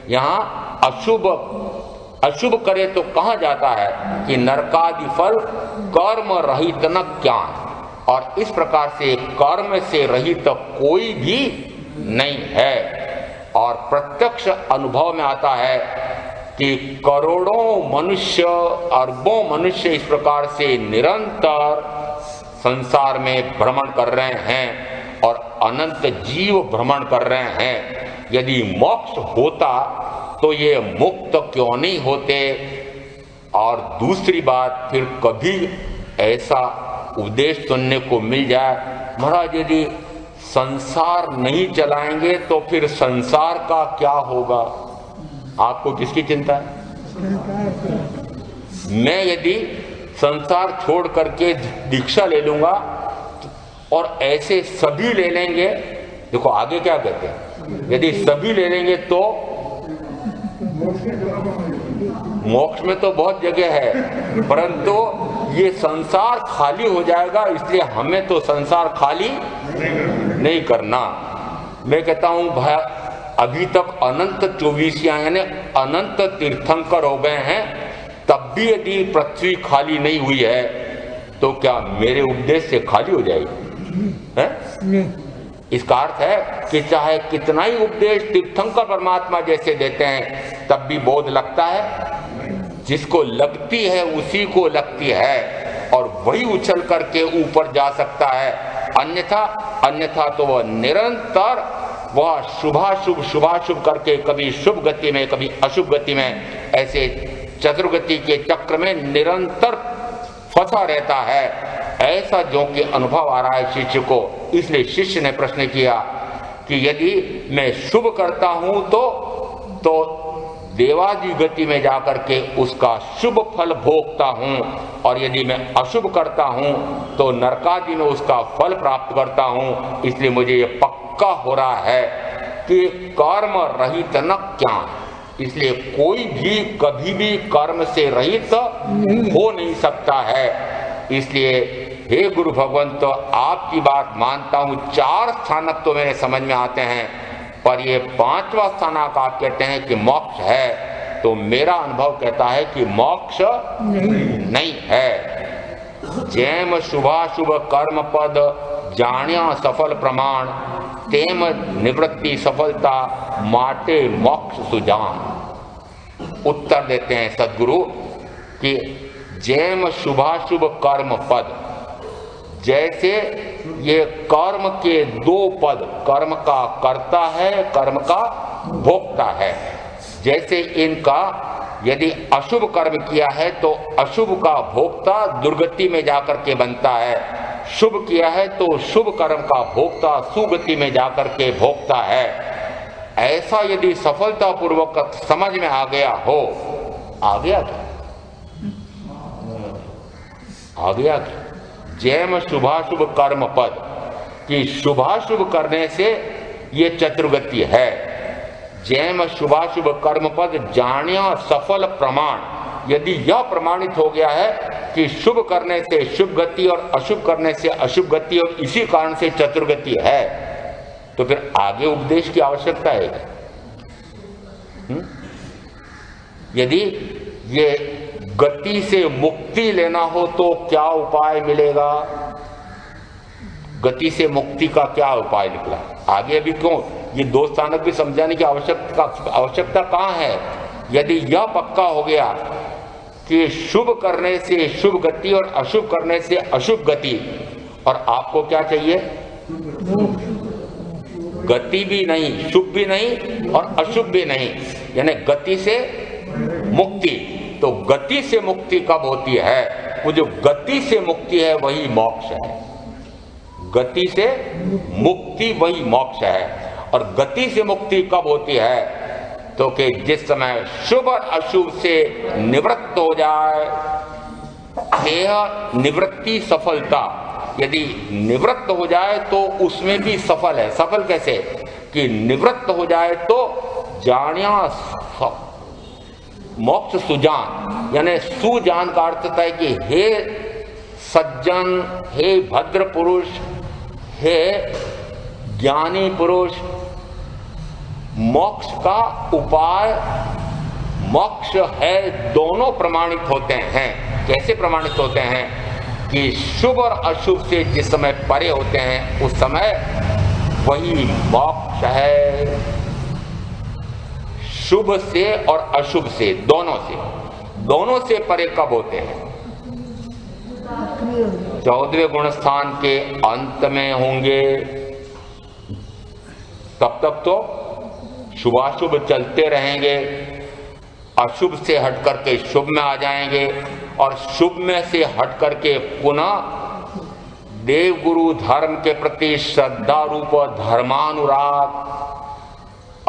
यहाँ अशुभ करे तो कहा जाता है कि नरकादि फल कर्म रहित न ज्ञान, और इस प्रकार से कर्म से रहित कोई भी नहीं है। और प्रत्यक्ष अनुभव में आता है कि करोड़ों मनुष्य, अरबों मनुष्य इस प्रकार से निरंतर संसार में भ्रमण कर रहे हैं और अनंत जीव भ्रमण कर रहे हैं। यदि मोक्ष होता तो ये मुक्त क्यों नहीं होते? और दूसरी बात, फिर कभी ऐसा उपदेश सुनने को मिल जाए, महाराज यदि संसार नहीं चलाएंगे तो फिर संसार का क्या होगा? आपको किसकी चिंता है? मैं यदि संसार छोड़ करके दीक्षा ले लूंगा और ऐसे सभी ले लेंगे, देखो आगे क्या कहते हैं, यदि सभी ले लेंगे तो मोक्ष में तो बहुत जगह है, परंतु ये संसार खाली हो जाएगा, इसलिए हमें तो संसार खाली नहीं करना। मैं कहता हूं भाई, अभी तक अनंत 24 यानी अनंत तीर्थंकर हो गए हैं, तब भी यदि पृथ्वी खाली नहीं हुई है तो क्या मेरे उपदेश से खाली हो जाएगी? है? इसका अर्थ है कि चाहे कितना ही उपदेश तीर्थंकर परमात्मा जैसे देते हैं, तब भी बोध लगता है। जिसको लगती है उसी को लगती है, और वही उछल करके ऊपर जा सकता है। अन्यथा तो वह निरंतर वह शुभाशुभ करके कभी शुभ गति में कभी अशुभ गति में, ऐसे चतुर्गति के चक्र में निरंतर फंसा रहता है। ऐसा जो कि अनुभव आ रहा है शिष्य को। इसलिए शिष्य ने प्रश्न किया कि यदि मैं शुभ करता हूं तो देवादि गति में जाकर के उसका शुभ फल भोगता हूं, और यदि मैं अशुभ करता हूं तो नरकादि में उसका फल प्राप्त करता हूं। इसलिए मुझे ये पक्का हो रहा है कि कर्म रहित न ज्ञान। इसलिए कोई भी कभी भी कर्म से रहित हो नहीं सकता है। इसलिए हे गुरु भगवंत, तो आपकी बात मानता हूं। 4 स्थानक तो मेरे समझ में आते हैं, पर ये 5वां स्थानक आप कहते हैं कि मोक्ष है, तो मेरा अनुभव कहता है कि मोक्ष नहीं है। जैम शुभाशुभ कर्म पद जाण्या सफल प्रमाण, तेम निवृत्ति सफलता माटे मोक्ष सुजान। उत्तर देते हैं सदगुरु कि जैम शुभाशुभ कर्म पद, जैसे ये कर्म के 2 पद, कर्म का कर्ता है, कर्म का भोक्ता है, जैसे इनका यदि अशुभ कर्म किया है तो अशुभ का भोक्ता दुर्गति में जाकर के बनता है, शुभ किया है तो शुभ कर्म का भोक्ता सुगति में जाकर के भोगता है। ऐसा यदि सफलतापूर्वक समझ में आ गया हो, आ गया क्या? आ गया क्या? जैम शुभाशुभ कर्म पद कि शुभाशुभ करने से ये चतुर्गति है। जैम शुभाशुभ कर्म पद जाण्या सफल प्रमाण, यदि यह प्रमाणित हो गया है कि शुभ करने से शुभ गति और अशुभ करने से अशुभ गति और इसी कारण से चतुर्गति है, तो फिर आगे उपदेश की आवश्यकता है। यदि ये गति से मुक्ति लेना हो तो क्या उपाय मिलेगा? गति से मुक्ति का क्या उपाय निकला? आगे अभी क्यों ये 2 स्थानक भी समझाने की आवश्यकता कहां है? यदि यह पक्का हो गया कि शुभ करने से शुभ गति और अशुभ करने से अशुभ गति, और आपको क्या चाहिए? गति भी नहीं, शुभ भी नहीं और अशुभ भी नहीं, यानी गति से मुक्ति। तो गति से मुक्ति कब होती है? वो जो गति से मुक्ति है वही मोक्ष है। गति से मुक्ति वही मोक्ष है। और गति से मुक्ति कब होती है? तो कि जिस समय शुभ और अशुभ से निवृत्त हो जाए, यह निवृत्ति सफलता। यदि निवृत्त हो जाए तो उसमें भी सफल है। सफल कैसे? कि निवृत्त हो जाए तो जानिया मोक्ष सुजान, यानी सुजान का अर्थ है कि हे सज्जन, हे भद्र पुरुष, हे ज्ञानी पुरुष, मोक्ष का उपाय मोक्ष है, दोनों प्रमाणित होते हैं। कैसे प्रमाणित होते हैं? कि शुभ और अशुभ से जिस समय परे होते हैं उस समय वही मोक्ष है। शुभ से और अशुभ से, दोनों से परे कब होते हैं? 14वें गुण स्थान के अंत में होंगे। तब तक तो शुभाशुभ चलते रहेंगे, अशुभ से हट करके शुभ में आ जाएंगे और शुभ में से हट करके पुनः देव गुरु धर्म के प्रति श्रद्धा रूप धर्मानुराग,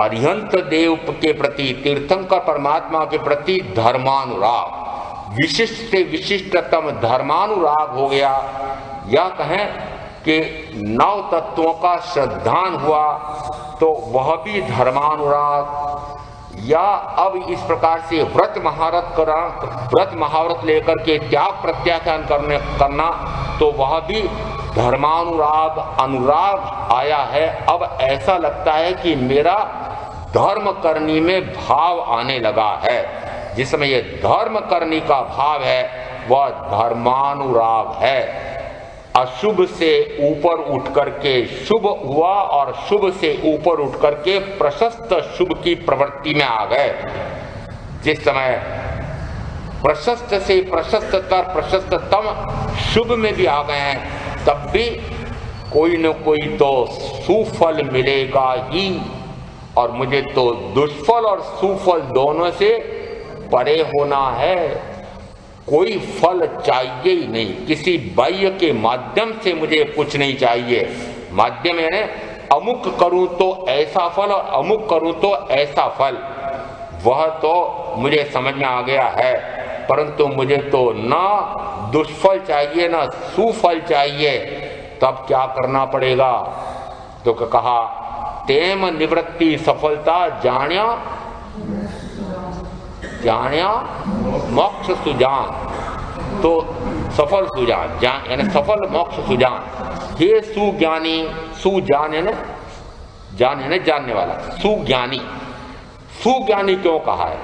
अरिहंत देव के प्रति, तीर्थंकर परमात्मा के प्रति धर्मानुराग, विशिष्ट से विशिष्टतम धर्मानुराग हो गया। या कहें कि 9 तत्वों का श्रद्धान हुआ तो वह भी धर्मानुराग। या अब इस प्रकार से व्रत महाव्रत लेकर के त्याग प्रत्याख्यान करना तो वह भी धर्मानुराग, अनुराग आया है। अब ऐसा लगता है कि मेरा धर्म करनी में भाव आने लगा है। जिस समय ये धर्म करनी का भाव है वह धर्मानुराग है। अशुभ से ऊपर उठ करके शुभ हुआ और शुभ से ऊपर उठ करके प्रशस्त शुभ की प्रवृत्ति में आ गए। जिस समय प्रशस्त से प्रशस्ततर प्रशस्ततम शुभ में भी आ गए हैं तब भी कोई न कोई तो सुफल मिलेगा ही, और मुझे तो दुष्फल और सुफल दोनों से परे होना है। कोई फल चाहिए ही नहीं, किसी बाह्य के माध्यम से मुझे कुछ नहीं चाहिए। माध्यम यानी अमुक करूं तो ऐसा फल और अमुक करूं तो ऐसा फल, वह तो मुझे समझ में आ गया है। परंतु मुझे तो ना दुष्फल चाहिए ना सुफल चाहिए। तब क्या करना पड़ेगा? तो कहा तेम निवृत्ति सफलता जान्या मोक्ष सुजान। तो सफल सुजान, यानी सफल मोक्ष सुजान। हे सुज्ञानी, सुजान है ना, जान है ना जानने वाला, सुज्ञानी। सुज्ञानी क्यों कहा है?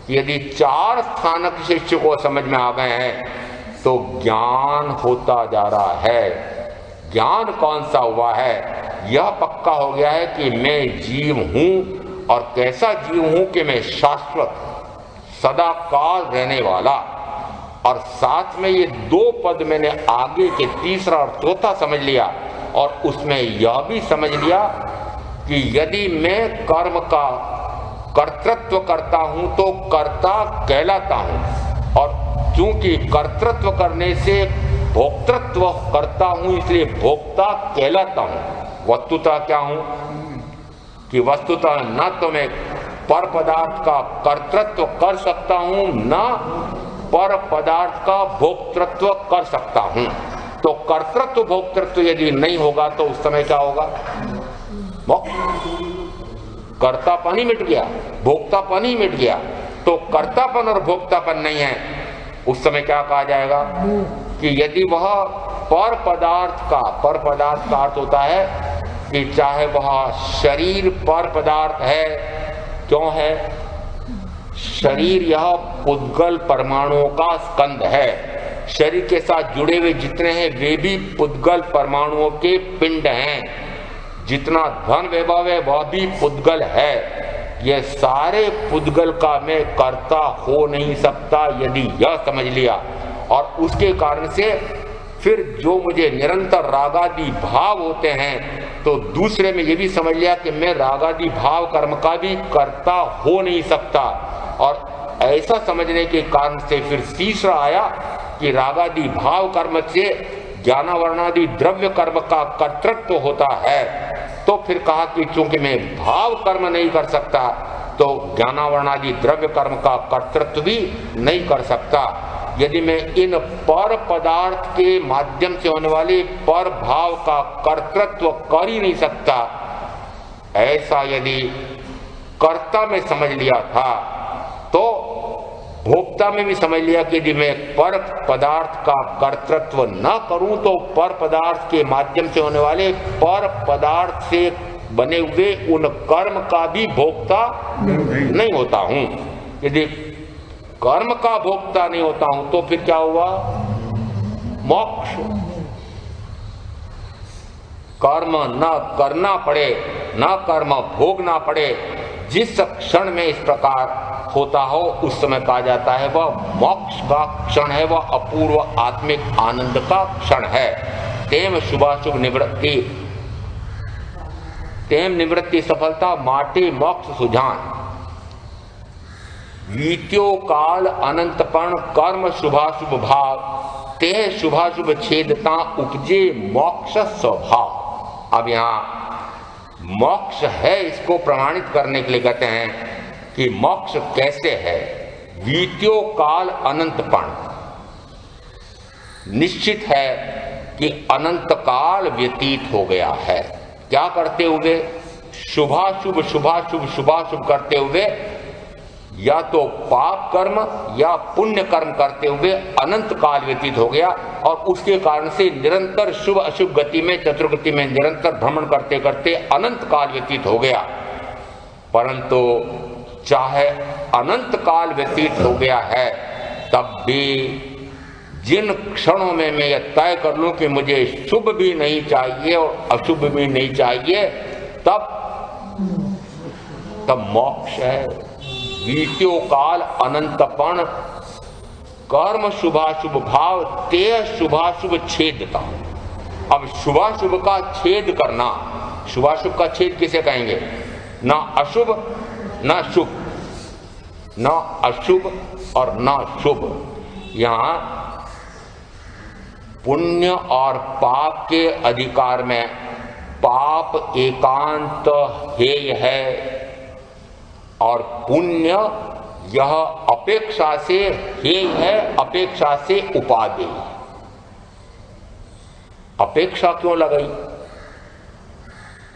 यदि 4 स्थानक शिष्य को समझ में आ गए हैं तो ज्ञान होता जा रहा है। ज्ञान कौन सा हुआ है? यह पक्का हो गया है कि मैं जीव हूं, और कैसा जीव हूं कि मैं शाश्वत सदा काल रहने वाला। और साथ में ये 2 पद मैंने आगे के तीसरा और चौथा समझ लिया, और उसमें यह भी समझ लिया कि यदि मैं कर्म का कर्तृत्व करता हूं तो कर्ता कहलाता हूं, और चूंकि कर्तृत्व करने से भोक्तृत्व करता हूं इसलिए भोक्ता कहलाता हूं। वस्तुतः क्या हूं? कि वस्तुतः न तो मैं पर पदार्थ का कर्तृत्व कर सकता हूं, न पर पदार्थ का भोक्तृत्व कर सकता हूं। तो कर्तृत्व भोक्तृत्व यदि नहीं होगा तो उस समय क्या होगा? कर्तापन ही मिट गया, भोक्तापन ही मिट गया। तो कर्तापन और भोक्तापन नहीं है, उस समय क्या कहा जाएगा? कि यदि वह पर पदार्थ का अर्थ होता है कि चाहे वह शरीर पर पदार्थ है, क्यों है? शरीर यह पुद्गल परमाणुओं का स्कंद है। शरीर के साथ जुड़े हुए जितने हैं वे भी पुद्गल परमाणुओं के पिंड हैं। जितना धन वैभव है वह भी पुद्गल है। ये सारे पुद्गल का मैं कर्ता हो नहीं सकता, यदि यह समझ लिया। और उसके कारण से फिर जो मुझे निरंतर रागादि भाव होते हैं, तो दूसरे में ये भी समझ लिया कि मैं रागादि भाव कर्म का भी कर्ता हो नहीं सकता। और ऐसा समझने के कारण से फिर तीसरा आया कि रागादि भाव कर्म से ज्ञानावरणादि द्रव्य कर्म का कर्तृत्व होता है। तो फिर कहा कि चूंकि मैं भाव कर्म नहीं कर सकता, तो ज्ञानावरणादि द्रव्य कर्म का कर्तृत्व भी नहीं कर सकता। यदि मैं इन पर पदार्थ के माध्यम से होने वाले पर भाव का कर्तृत्व कर ही नहीं सकता, ऐसा यदि कर्ता में समझ लिया था, तो भोक्ता में भी समझ लिया कि यदि मैं पर पदार्थ का कर्तृत्व न करूं, तो पर पदार्थ के माध्यम से होने वाले पर पदार्थ से बने हुए उन कर्म का भी भोक्ता नहीं होता हूं। यदि कर्म का भोक्ता नहीं होता हूं, तो फिर क्या हुआ? मोक्ष। कर्म न करना पड़े, न कर्म भोगना पड़े, जिस क्षण में इस प्रकार होता हो, उस समय कहा जाता है वह मोक्ष का क्षण है, वह अपूर्व आत्मिक आनंद का क्षण है। तेम शुभाशुभ निवृत्ति, तेम निवृत्ति सफलता माटे मोक्ष सुजान। वीत्यो काल अनंतपण कर्म शुभाशुभ भाव, ते शुभाशुभ छेदता उपजे मोक्ष स्वभाव। अब यहां मोक्ष है, इसको प्रमाणित करने के लिए कहते हैं कि मोक्ष कैसे है। वीत्यो काल अनंतपण, निश्चित है कि अनंत काल व्यतीत हो गया है। क्या करते हुए? शुभाशुभ शुभाशुभ शुभाशुभ करते हुए, या तो पाप कर्म या पुण्य कर्म करते हुए अनंत काल व्यतीत हो गया। और उसके कारण से निरंतर शुभ अशुभ गति में, चतुर्गति में निरंतर भ्रमण करते करते अनंत काल व्यतीत हो गया। परंतु चाहे अनंत काल व्यतीत हो गया है, तब भी जिन क्षणों में मैं यह तय कर लूं कि मुझे शुभ भी नहीं चाहिए और अशुभ भी नहीं चाहिए, तब मोक्ष है। वीत्यो काल अनंतपण कर्म शुभाशुभ भाव, ते शुभाशुभ छेदता। अब शुभाशुभ का छेद करना, शुभाशुभ का छेद किसे कहेंगे? ना अशुभ ना शुभ, न अशुभ और न शुभ। यहां पुण्य और पाप के अधिकार में पाप एकांत हेय है और पुण्य यह अपेक्षा से हेय है, अपेक्षा से उपादेय। अपेक्षा क्यों लगाई?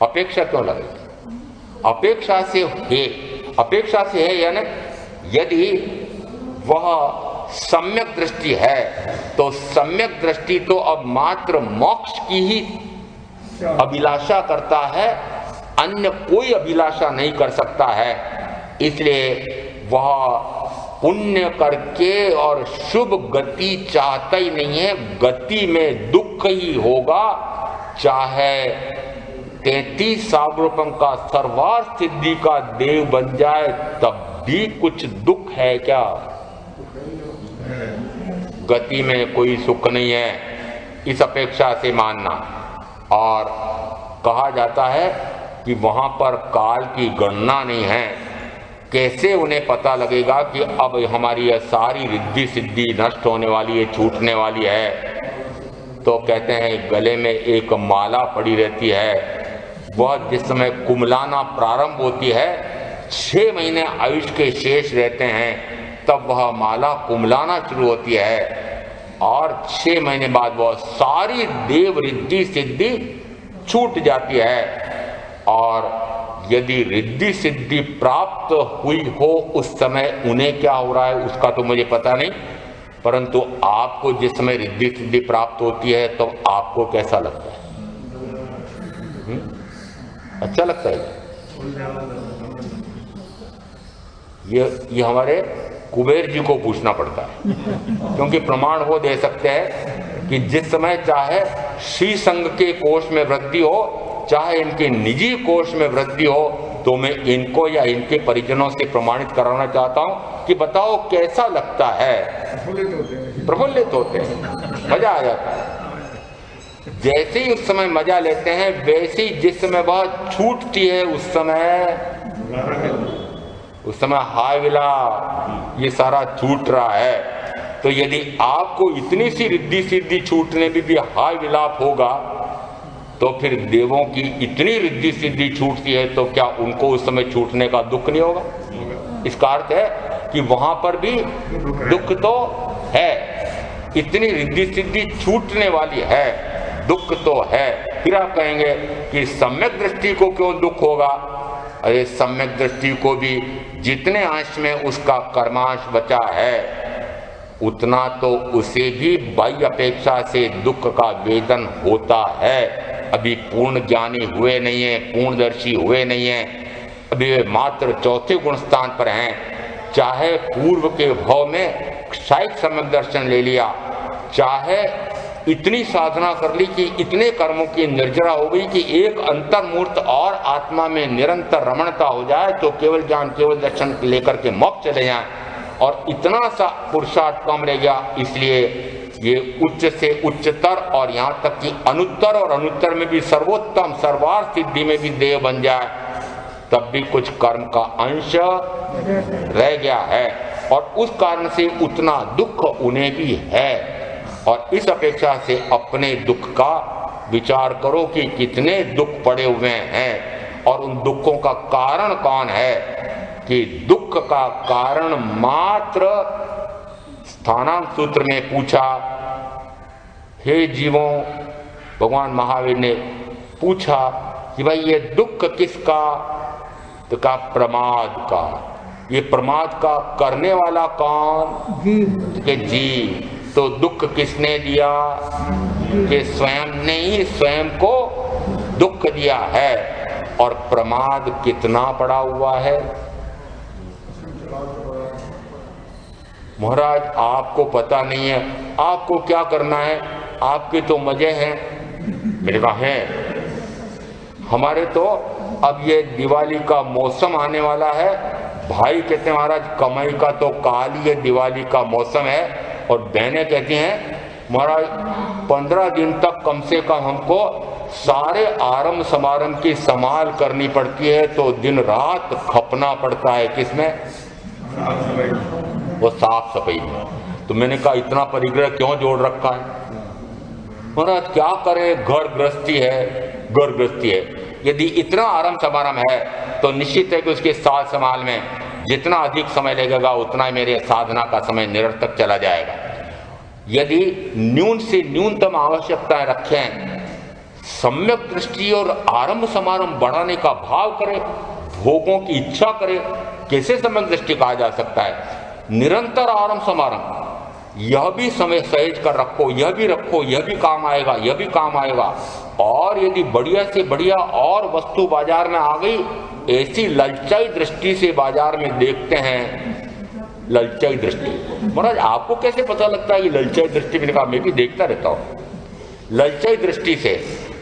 अपेक्षा क्यों लगाई? अपेक्षा से हेय, अपेक्षा से है, यानी यदि वह सम्यक दृष्टि है, तो सम्यक दृष्टि तो अब मात्र मोक्ष की ही अभिलाषा करता है, अन्य कोई अभिलाषा नहीं कर सकता है। इसलिए वह पुण्य करके और शुभ गति चाहता ही नहीं है। गति में दुख ही होगा, चाहे 33 सागरोपम का सर्वार्थ सिद्धि का देव बन जाए, तब भी कुछ दुख है क्या? गति में कोई सुख नहीं है, इस अपेक्षा से मानना। और कहा जाता है कि वहां पर काल की गणना नहीं है। कैसे उन्हें पता लगेगा कि अब हमारी यह सारी रिद्धि सिद्धि नष्ट होने वाली है, छूटने वाली है? तो कहते हैं गले में एक माला पड़ी रहती है, वह जिस समय कुमलाना प्रारंभ होती है, 6 महीने आयुष के शेष रहते हैं, तब वह माला कुमलाना शुरू होती है और 6 महीने बाद वह सारी देव रिद्धि सिद्धि छूट जाती है। और यदि रिद्धि सिद्धि प्राप्त हुई हो उस समय उन्हें क्या हो रहा है उसका तो मुझे पता नहीं, परंतु आपको जिस समय रिद्धि सिद्धि प्राप्त होती है तो आपको कैसा लगता है? अच्छा लगता है? ये हमारे कुबेर जी को पूछना पड़ता है, क्योंकि प्रमाण वो दे सकते हैं कि जिस समय चाहे श्री संघ के कोष में वृद्धि हो, चाहे इनके निजी कोष में वृद्धि हो, तो मैं इनको या इनके परिजनों से प्रमाणित कराना चाहता हूं कि बताओ कैसा लगता है। प्रफुल्लित होते हैं, मजा आ जाता है। जैसे ही उस समय मजा लेते हैं, वैसे ही जिस समय वह छूटती है उस समय हाय विला, ये सारा छूट रहा है। तो यदि आपको इतनी सी रिद्धि सिद्धि छूटने में भी हाय विलाप होगा, तो फिर देवों की इतनी रिद्धि सिद्धि छूटती है तो क्या उनको उस समय छूटने का दुख नहीं होगा? इसका अर्थ है कि वहां पर भी दुख तो है, इतनी रिद्धि सिद्धि छूटने वाली है, दुख तो है। फिर आप कहेंगे कि सम्यक दृष्टि को क्यों दुख होगा? अरे सम्यक दृष्टि को भी जितने अंश में उसका कर्मांश बचा है उतना तो उसे भी बाह्य अपेक्षा से दुख का वेदन होता है। अभी पूर्ण ज्ञानी हुए नहीं है, पूर्णदर्शी हुए नहीं है, अभी वे मात्र चौथे गुण स्थान पर हैं। चाहे पूर्व के भाव में क्षायिक सम्यक दर्शन ले लिया, चाहे इतनी साधना कर ली कि इतने कर्मों की निर्जरा हो गई कि एक अंतर्मूर्त और आत्मा में निरंतर रमणता हो जाए, तो केवल ज्ञान केवल दर्शन लेकर के मोक्ष चले जाएं, और इतना सा पुरुषार्थ कम रह गया, इसलिए ये उच्च से उच्चतर और यहाँ तक कि अनुत्तर और अनुत्तर में भी सर्वोत्तम सर्वार्थ सिद्धि में भी देव बन जाए, तब भी कुछ कर्म का अंश रह गया है, और उस कारण से उतना दुख उन्हें भी है। और इस अपेक्षा से अपने दुख का विचार करो कि कितने दुख पड़े हुए हैं, और उन दुखों का कारण कौन है। कि दुख का कारण मात्र स्थानांक सूत्र में पूछा, हे जीवों, भगवान महावीर ने पूछा कि भाई ये दुख किसका? तो कहा प्रमाद का। ये प्रमाद का करने वाला कौन? कि जीव। तो दुख किसने दिया? कि स्वयं ने ही स्वयं को दुख दिया है। और प्रमाद कितना पड़ा हुआ है? महाराज आपको पता नहीं है, आपको क्या करना है, आपके तो मजे हैं। मेरे कहा है, हमारे तो अब ये दिवाली का मौसम आने वाला है। भाई कहते हैं महाराज कमाई का तो काल ही ये दिवाली का मौसम है, और बहनें कहती हैं महाराज 15 दिन तक कम से कम हमको सारे आरंभ समारंभ की संभाल करनी पड़ती है, तो दिन रात खपना पड़ता है। किसमें? वो साफ सफाई में। तो मैंने कहा इतना परिग्रह क्यों जोड़ रखा है? महाराज क्या करें, घर गृहस्थी है, घर गृहस्थी है। यदि इतना आरंभ समारंभ है तो निश्चित है कि उसके साथ संभाल में जितना अधिक समय लगेगा उतना मेरे साधना का समय निरर्थक चला जाएगा। यदि न्यून से न्यूनतम आवश्यकताएं रखें, सम्यक दृष्टि और आरंभ समारंभ बढ़ाने का भाव करें, भोगों की इच्छा करें, कैसे सम्यक दृष्टि कहा जा सकता है? निरंतर आरंभ समारंभ, यह भी समय सहेज कर रखो, यह भी रखो, यह भी काम आएगा, यह भी काम आएगा। और यदि बढ़िया से बढ़िया और वस्तु बाजार में आ गई, ऐसी ललचाई दृष्टि से बाजार में देखते हैं। ललचाई दृष्टि, महाराज आपको कैसे पता लगता है कि ललचाई दृष्टि? मैंने कहा मैं भी देखता रहता हूँ। ललचाई दृष्टि से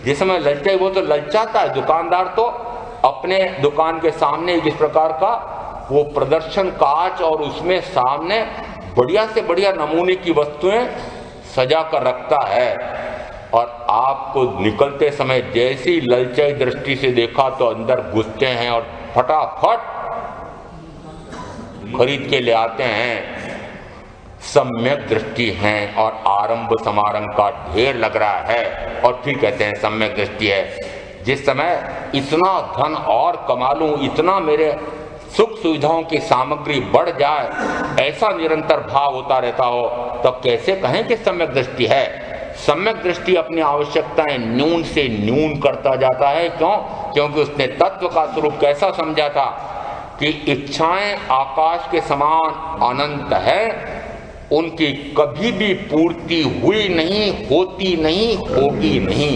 जिस समय ललचाई, वो तो ललचाता है। दुकानदार तो अपने दुकान के सामने जिस प्रकार का वो प्रदर्शन कांच और उसमें सामने बढ़िया से बढ़िया नमूने की वस्तुएं सजा कर रखता है, और आपको निकलते समय जैसी ललचाई दृष्टि से देखा तो अंदर घुसते हैं और फटाफट खरीद के ले आते हैं। सम्यक दृष्टि है और आरंभ समारंभ का ढेर लग रहा है, और फिर कहते हैं सम्यक दृष्टि है। जिस समय इतना धन और कमा लूं, इतना मेरे सुख सुविधाओं की सामग्री बढ़ जाए, ऐसा निरंतर भाव होता रहता हो, तब कैसे कहें कि सम्यक दृष्टि है? सम्यक दृष्टि अपनी आवश्यकताएं न्यून से न्यून करता जाता है। क्यों? क्योंकि उसने तत्व का स्वरूप कैसा समझा था कि इच्छाएं आकाश के समान अनंत है, उनकी कभी भी पूर्ति हुई नहीं, होती नहीं, होगी नहीं।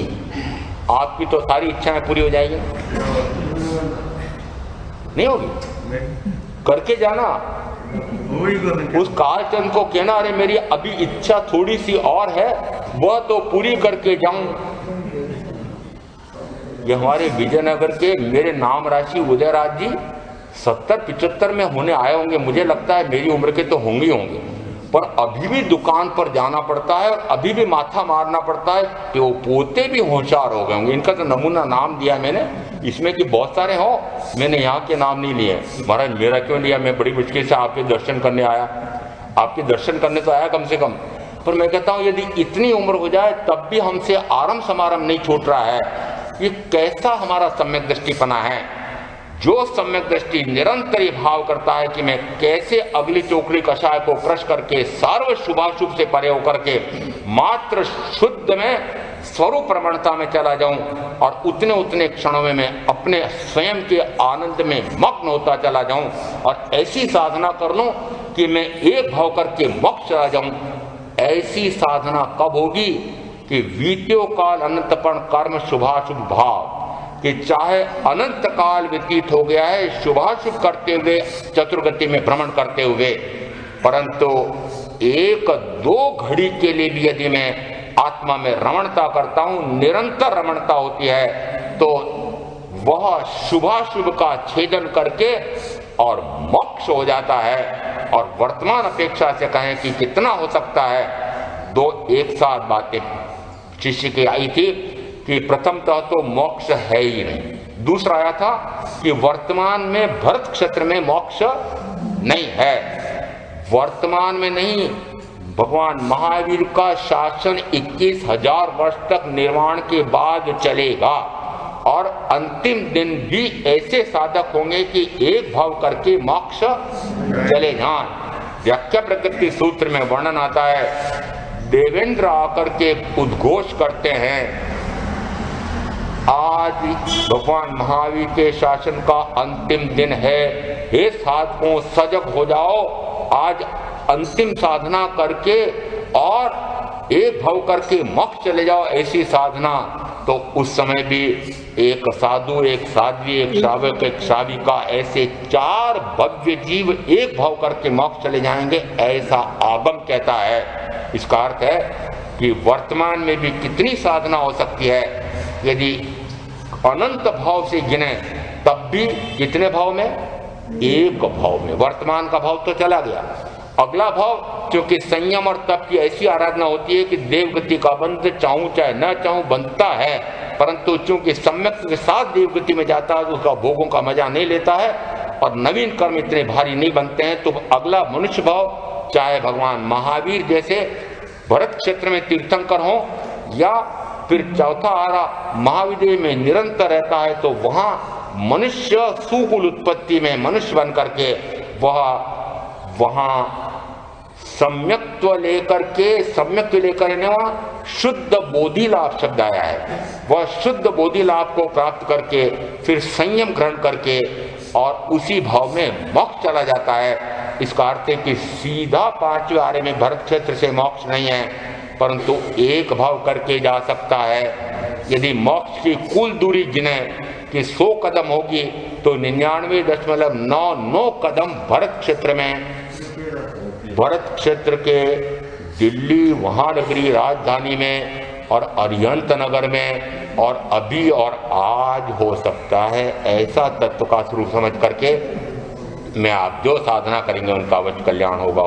आपकी तो सारी इच्छाएं पूरी हो जाएगी? नहीं होगी? करके जाना। उस कालचंद को कहना, अरे मेरी अभी इच्छा थोड़ी सी और है, वह तो पूरी करके जाऊं। ये हमारे विजयनगर के मेरे नाम राशि उदयराज जी 70-75 में होने आए होंगे, मुझे लगता है मेरी उम्र के तो होंगे ही होंगे, पर अभी भी दुकान पर जाना पड़ता है और अभी भी माथा मारना पड़ता है। तो पोते भी होशियार हो गए होंगे। इनका तो नमूना नाम दिया मैंने, इसमें कि बहुत सारे हो, मैंने यहाँ के नाम नहीं लिए। महाराज मेरा क्यों लिया? मैं बड़ी मुश्किल से आपके दर्शन करने आया, आपके दर्शन करने तो आया कम से कम। पर मैं कहता हूँ यदि इतनी उम्र हो जाए तब भी हमसे आरंभ समारंभ नहीं छूट रहा है, ये कैसा हमारा सम्यक दृष्टिपना है। जो सम्यक दृष्टि निरंतर ये भाव करता है कि मैं कैसे अगली चोकड़ी कषाय को क्रश करके सर्व शुभाशुभ से परे होकर के मात्र शुद्ध में स्वरूप रमणता में चला जाऊं और उतने उतने क्षणों में मैं अपने स्वयं के आनंद में मग्न होता चला जाऊं और ऐसी साधना कर लूं कि मैं एक भाव करके मोक्ष चला जाऊं। ऐसी साधना कब होगी कि वीत्यो काल अनंतपण कर्म शुभाशुभ भाव, कि चाहे अनंत काल व्यतीत हो गया है शुभाशुभ करते हुए चतुर्गति में भ्रमण करते हुए, परंतु एक दो घड़ी के लिए भी यदि मैं आत्मा में रमणता करता हूं, निरंतर रमणता होती है, तो वह शुभाशुभ का छेदन करके और मोक्ष हो जाता है। और वर्तमान अपेक्षा से कहें कि कितना हो सकता है, दो एक साथ बातें शिष्य की आई थी कि प्रथमतः तो मोक्ष है ही नहीं, दूसरा आया था कि वर्तमान में भरत क्षेत्र में मोक्ष नहीं है। वर्तमान में नहीं, भगवान महावीर का शासन 21,000 वर्ष तक निर्माण के बाद चलेगा और अंतिम दिन भी ऐसे साधक होंगे कि एक भाव करके मोक्ष चले जाएं। व्याख्या प्रकृति सूत्र में वर्णन आता है, देवेंद्र आकर के उद्घोष करते हैं, आज भगवान महावीर के शासन का अंतिम दिन है, हे साधकों सजग हो जाओ, आज अंतिम साधना करके और एक भाव करके मोक्ष चले जाओ, ऐसी साधना। तो उस समय भी एक साधु, एक साध्वी, एक श्रावक, एक श्राविका, ऐसे 4 भव्य जीव एक भाव करके मोक्ष चले जाएंगे, ऐसा आगम कहता है। इसका अर्थ है कि वर्तमान में भी कितनी साधना हो सकती है, यदि अनंत भाव से गिने तब भी कितने भाव में? एक भाव में। वर्तमान का भाव तो चला गया, अगला भाव, क्योंकि संयम और तप की ऐसी आराधना होती है कि देवगति का बंध चाहूं चाहे न चाहूं बनता है, परंतु चूंकि सम्यक के साथ देवगति में जाता है तो उसका भोगों का मजा नहीं लेता है और नवीन कर्म इतने भारी नहीं बनते हैं। तो अगला मनुष्य भाव, चाहे भगवान महावीर जैसे भरत क्षेत्र में तीर्थंकर हो या फिर चौथा आरा महाविदेह में निरंतर रहता है, तो वहां मनुष्य सुकुल उत्पत्ति में मनुष्य बन करके वहां सम्यक्त्व लेकर के, सम्यक लेकर वहां शुद्ध बोधि लाभ शब्द आया है, वह शुद्ध बोधि लाभ को प्राप्त करके फिर संयम ग्रहण करके और उसी भाव में मोक्ष चला जाता है। इसका अर्थ है कि सीधा 5वें आरे में भरत क्षेत्र से मोक्ष नहीं है, परंतु एक भाव करके जा सकता है। यदि मोक्ष की कुल दूरी गिने कि 100 कदम होगी तो 99.99 कदम भरत क्षेत्र में, भरत क्षेत्र के दिल्ली महानगरी राजधानी में और अरिहंत नगर में और अभी और आज हो सकता है। ऐसा तत्व का स्वरूप समझ करके मैं आप जो साधना करेंगे उनका अवश्य कल्याण होगा।